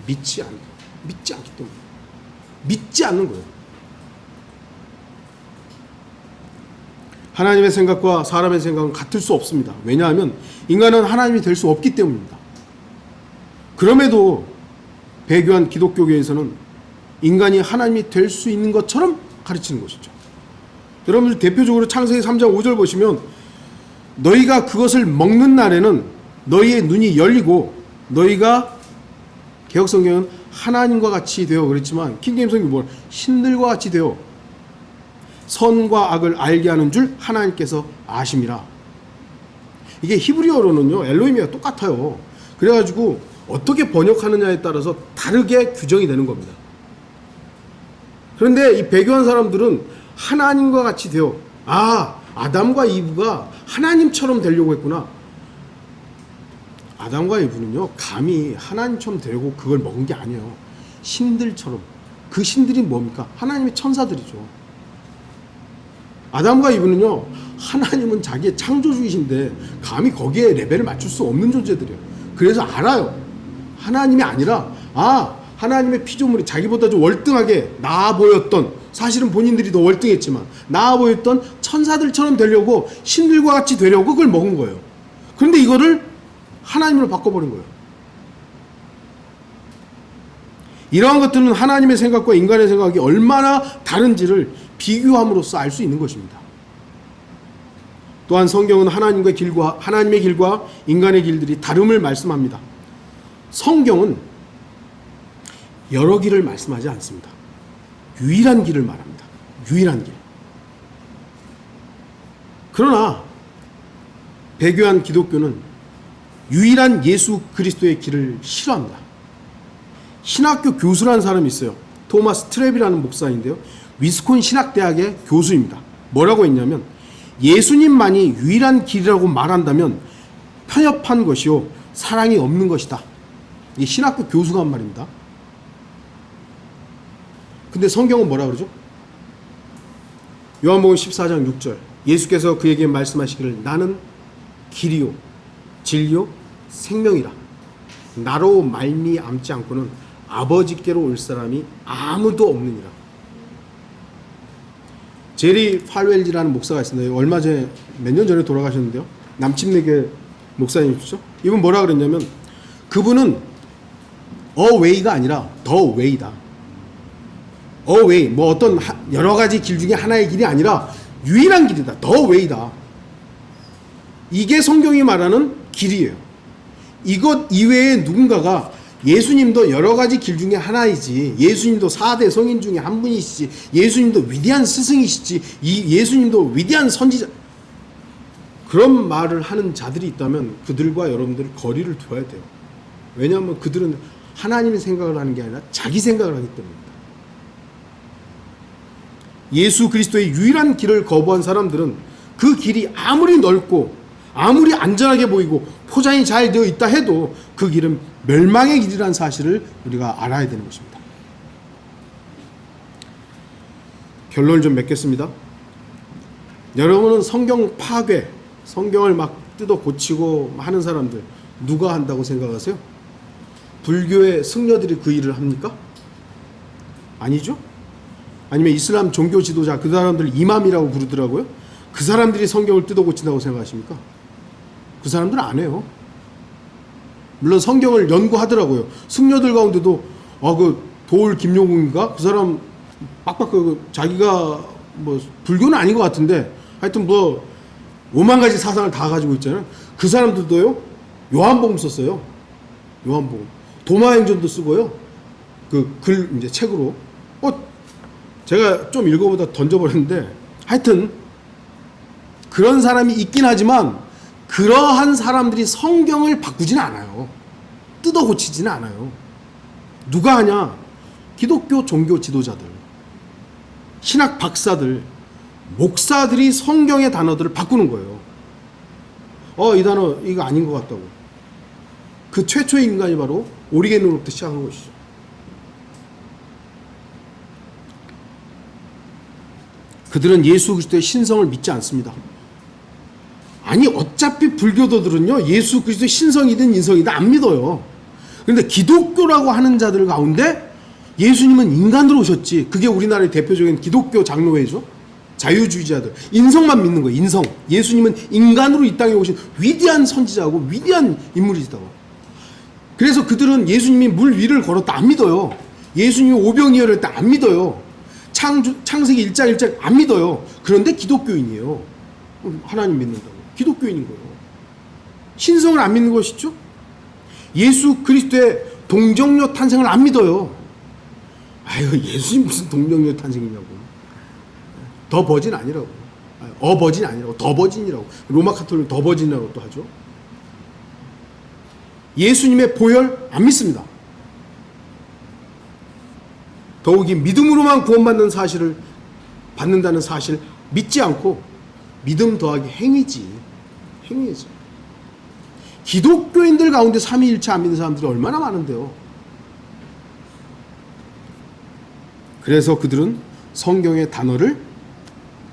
A: 믿지 않기 때문에 믿지 않는 거예요. 하나님의 생각과 사람의 생각은 같을 수 없습니다. 왜냐하면 인간은 하나님이 될 수 없기 때문입니다. 그럼에도 배교한 기독교계에서는 인간이 하나님이 될 수 있는 것처럼 가르치는 것이죠. 여러분들 대표적으로 창세기 3장 5절 보시면 너희가 그것을 먹는 날에는 너희의 눈이 열리고 너희가 개혁성경은 하나님과 같이 되어 그랬지만 킹제임스 성경은 뭐라 신들과 같이 되어 선과 악을 알게 하는 줄 하나님께서 아심이라. 이게 히브리어로는요 엘로힘이가 똑같아요. 그래가지고 어떻게 번역하느냐에 따라서 다르게 규정이 되는 겁니다. 그런데 이 배교한 사람들은 하나님과 같이 되어 아담과 이브가 하나님처럼 되려고 했구나. 아담과 이브는요 감히 하나님처럼 되려고 그걸 먹은 게 아니에요. 신들처럼. 그 신들이 뭡니까? 하나님의 천사들이죠. 아담과 이브는요 하나님은 자기의 창조주이신데 감히 거기에 레벨을 맞출 수 없는 존재들이에요. 그래서 알아요. 하나님이 아니라 하나님의 피조물이 자기보다 좀 월등하게 나아 보였던, 사실은 본인들이 더 월등했지만 나아 보였던 천사들처럼 되려고, 신들과 같이 되려고 그걸 먹은 거예요. 그런데 이거를 하나님으로 바꿔버린 거예요. 이러한 것들은 하나님의 생각과 인간의 생각이 얼마나 다른지를 비교함으로써 알 수 있는 것입니다. 또한 성경은 하나님의 길과 인간의 길들이 다름을 말씀합니다. 성경은 여러 길을 말씀하지 않습니다. 유일한 길을 말합니다. 유일한 길. 그러나 배교한 기독교는 유일한 예수 그리스도의 길을 싫어합니다. 신학교 교수라는 사람이 있어요. 토마스 트랩이라는 목사인데요. 위스콘 신학대학의 교수입니다. 뭐라고 했냐면 예수님만이 유일한 길이라고 말한다면 편협한 것이요 사랑이 없는 것이다. 이게 신학교 교수가 한 말입니다. 근데 성경은 뭐라 그러죠? 요한복음 14장 6절 예수께서 그에게 말씀하시기를 나는 길이요 진리요 생명이라. 나로 말미암지 않고는 아버지께로 올 사람이 아무도 없느니라. 제리 팔웰지라는 목사가 있습니다. 얼마 전에 몇 년 전에 돌아가셨는데요. 남침내교 목사님이시죠. 이분 뭐라 그랬냐면 그분은 어웨이가 아니라 더 웨이다. 어웨이 뭐 어떤 여러 가지 길 중에 하나의 길이 아니라 유일한 길이다. 더 웨이다. 이게 성경이 말하는 길이에요. 이것 이외에 누군가가 예수님도 여러 가지 길 중에 하나이지, 예수님도 4대 성인 중에 한 분이시지, 예수님도 위대한 스승이시지, 예수님도 위대한 선지자, 그런 말을 하는 자들이 있다면 그들과 여러분들 거리를 둬야 돼요. 왜냐하면 그들은 하나님의 생각을 하는 게 아니라 자기 생각을 하기 때문입니다. 예수 그리스도의 유일한 길을 거부한 사람들은 그 길이 아무리 넓고 아무리 안전하게 보이고 포장이 잘 되어 있다 해도 그 길은 멸망의 길이라는 사실을 우리가 알아야 되는 것입니다. 결론을 좀 맺겠습니다. 여러분은 성경 파괴, 성경을 막 뜯어 고치고 하는 사람들 누가 한다고 생각하세요? 불교의 승려들이 그 일을 합니까? 아니죠? 아니면 이슬람 종교 지도자, 그 사람들 이맘이라고 부르더라고요. 그 사람들이 성경을 뜯어 고친다고 생각하십니까? 그 사람들은 안 해요. 물론 성경을 연구하더라고요. 승려들 가운데도 그 도울 김용웅인가? 그 사람 빡빡 자기가 뭐 불교는 아닌 것 같은데 하여튼 뭐 5만 가지 사상을 다 가지고 있잖아요. 그 사람들도요. 요한복음 썼어요. 요한복음. 도마행전도 쓰고요. 그 글 이제 책으로. 제가 좀 읽어보다 던져버렸는데 하여튼 그런 사람이 있긴 하지만 그러한 사람들이 성경을 바꾸지는 않아요. 뜯어 고치지는 않아요. 누가 하냐? 기독교 종교 지도자들, 신학 박사들, 목사들이 성경의 단어들을 바꾸는 거예요. 이 단어 이거 아닌 것 같다고. 그 최초의 인간이 바로 오리겐으로부터 시작한 것이죠. 그들은 예수 그리스도의 신성을 믿지 않습니다. 아니 어차피 불교도들은요 예수 그리스도의 신성이든 인성이든 안 믿어요. 그런데 기독교라고 하는 자들 가운데 예수님은 인간으로 오셨지. 그게 우리나라의 대표적인 기독교 장로회죠. 자유주의자들 인성만 믿는 거예요. 인성. 예수님은 인간으로 이 땅에 오신 위대한 선지자고 위대한 인물이시다고. 그래서 그들은 예수님이 물 위를 걸었다 안 믿어요. 예수님이 오병이어를 안 믿어요. 창세기 1장 1장 안 믿어요. 그런데 기독교인이에요. 하나님 믿는다고. 기독교인인 거예요. 신성을 안 믿는 것이죠. 예수 그리스도의 동정녀 탄생을 안 믿어요. 아유 예수님 무슨 동정녀 탄생이냐고. 더 버진 아니라고. 어버진 아니라고. 더 버진이라고. 로마 카톨릭 더 버진이라고 또 하죠. 예수님의 보혈 안 믿습니다. 더욱이 믿음으로만 구원받는 사실을 받는다는 사실 믿지 않고 믿음 더하기 행위지. 행위지. 기독교인들 가운데 삼위일체 안 믿는 사람들이 얼마나 많은데요. 그래서 그들은 성경의 단어를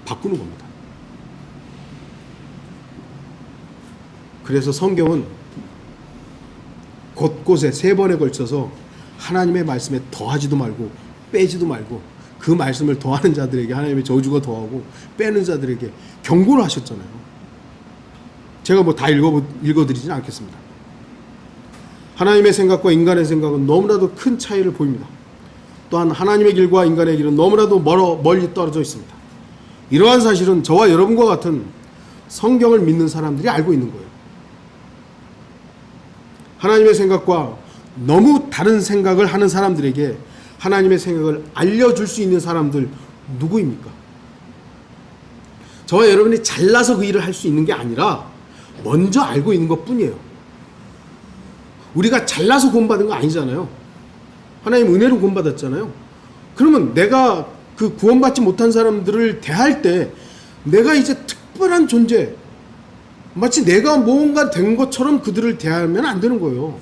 A: 바꾸는 겁니다. 그래서 성경은 곳곳에 3번에 걸쳐서 하나님의 말씀에 더하지도 말고 빼지도 말고 그 말씀을 더하는 자들에게 하나님의 저주가 더하고 빼는 자들에게 경고를 하셨잖아요. 제가 뭐 다 읽어드리진 않겠습니다. 하나님의 생각과 인간의 생각은 너무나도 큰 차이를 보입니다. 또한 하나님의 길과 인간의 길은 너무나도 멀리 떨어져 있습니다. 이러한 사실은 저와 여러분과 같은 성경을 믿는 사람들이 알고 있는 거예요. 하나님의 생각과 너무 다른 생각을 하는 사람들에게 하나님의 생각을 알려줄 수 있는 사람들 누구입니까? 저와 여러분이 잘나서 그 일을 할 수 있는 게 아니라 먼저 알고 있는 것 뿐이에요. 우리가 잘나서 구원받은 거 아니잖아요. 하나님 은혜로 구원받았잖아요. 그러면 내가 그 구원받지 못한 사람들을 대할 때 내가 이제 특별한 존재, 마치 내가 뭔가 된 것처럼 그들을 대하면 안 되는 거예요.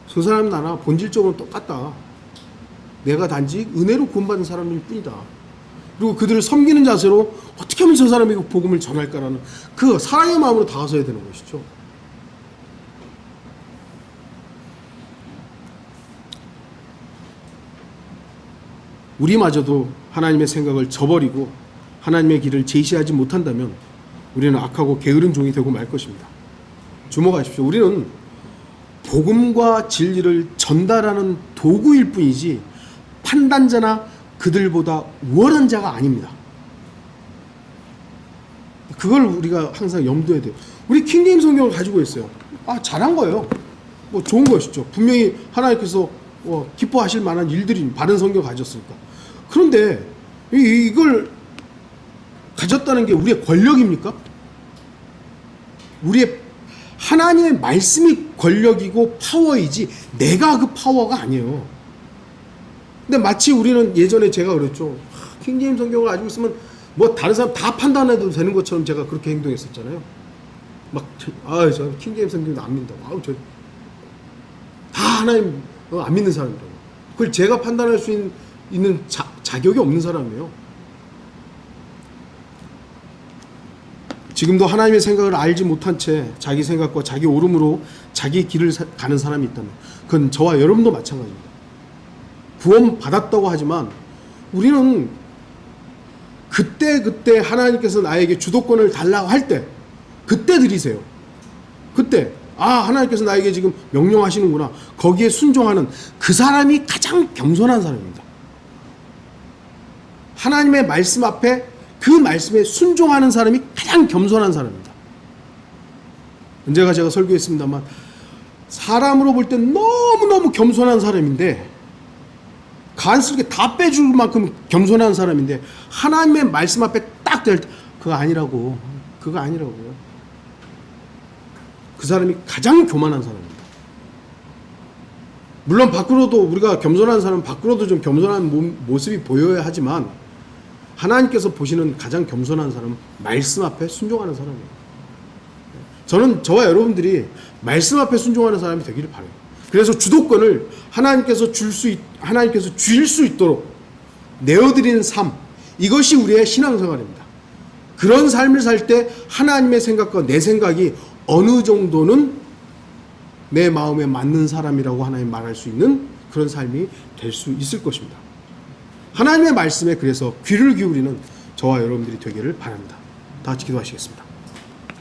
A: 저 사람은 나나 본질적으로 똑같다. 내가 단지 은혜로 구원받은 사람일 뿐이다. 그리고 그들을 섬기는 자세로 어떻게 하면 저 사람에게 복음을 전할까라는 그 사랑의 마음으로 다가서야 되는 것이죠. 우리마저도 하나님의 생각을 저버리고 하나님의 길을 제시하지 못한다면 우리는 악하고 게으른 종이 되고 말 것입니다. 주목하십시오. 우리는 복음과 진리를 전달하는 도구일 뿐이지 판단자나 그들보다 우월한 자가 아닙니다. 그걸 우리가 항상 염두에 돼요. 우리 킹제임스 성경을 가지고 있어요. 잘한 거예요. 뭐 좋은 것이죠. 분명히 하나님께서 기뻐하실 만한 일들이 바른 성경 가졌으니까. 그런데 이걸 가졌다는 게 우리의 권력입니까? 우리의 하나님의 말씀이 권력이고 파워이지 내가 그 파워가 아니에요. 근데 마치 우리는 예전에 제가 그랬죠. 킹제임스 성경을 가지고 있으면 뭐 다른 사람 다 판단해도 되는 것처럼 제가 그렇게 행동했었잖아요. 저 킹제임스 성경도 안 믿는다고. 다 하나님 안 믿는 사람이라고. 그걸 제가 판단할 수 있는 자격이 없는 사람이에요. 지금도 하나님의 생각을 알지 못한 채 자기 생각과 자기 오름으로 자기 길을 가는 사람이 있다면 그건 저와 여러분도 마찬가지입니다. 구원 받았다고 하지만 우리는 그때 하나님께서 나에게 주도권을 달라고 할 때 그때 드리세요. 그때 하나님께서 나에게 지금 명령하시는구나. 거기에 순종하는 그 사람이 가장 겸손한 사람입니다. 하나님의 말씀 앞에 그 말씀에 순종하는 사람이 가장 겸손한 사람입니다. 언제가 제가 설교했습니다만 사람으로 볼 때 너무너무 겸손한 사람인데 간슬게 다 빼줄 만큼 겸손한 사람인데 하나님의 말씀 앞에 딱 될 때 그거 아니라고요. 그 사람이 가장 교만한 사람입니다. 물론 밖으로도 우리가 겸손한 사람은 밖으로도 좀 겸손한 모습이 보여야 하지만 하나님께서 보시는 가장 겸손한 사람은 말씀 앞에 순종하는 사람이에요. 저는 저와 여러분들이 말씀 앞에 순종하는 사람이 되기를 바라요. 그래서 주도권을 하나님께서 주실 수 있도록 내어드리는 삶, 이것이 우리의 신앙생활입니다. 그런 삶을 살 때 하나님의 생각과 내 생각이 어느 정도는 내 마음에 맞는 사람이라고 하나님 말할 수 있는 그런 삶이 될 수 있을 것입니다. 하나님의 말씀에 그래서 귀를 기울이는 저와 여러분들이 되기를 바랍니다. 다 같이 기도하시겠습니다.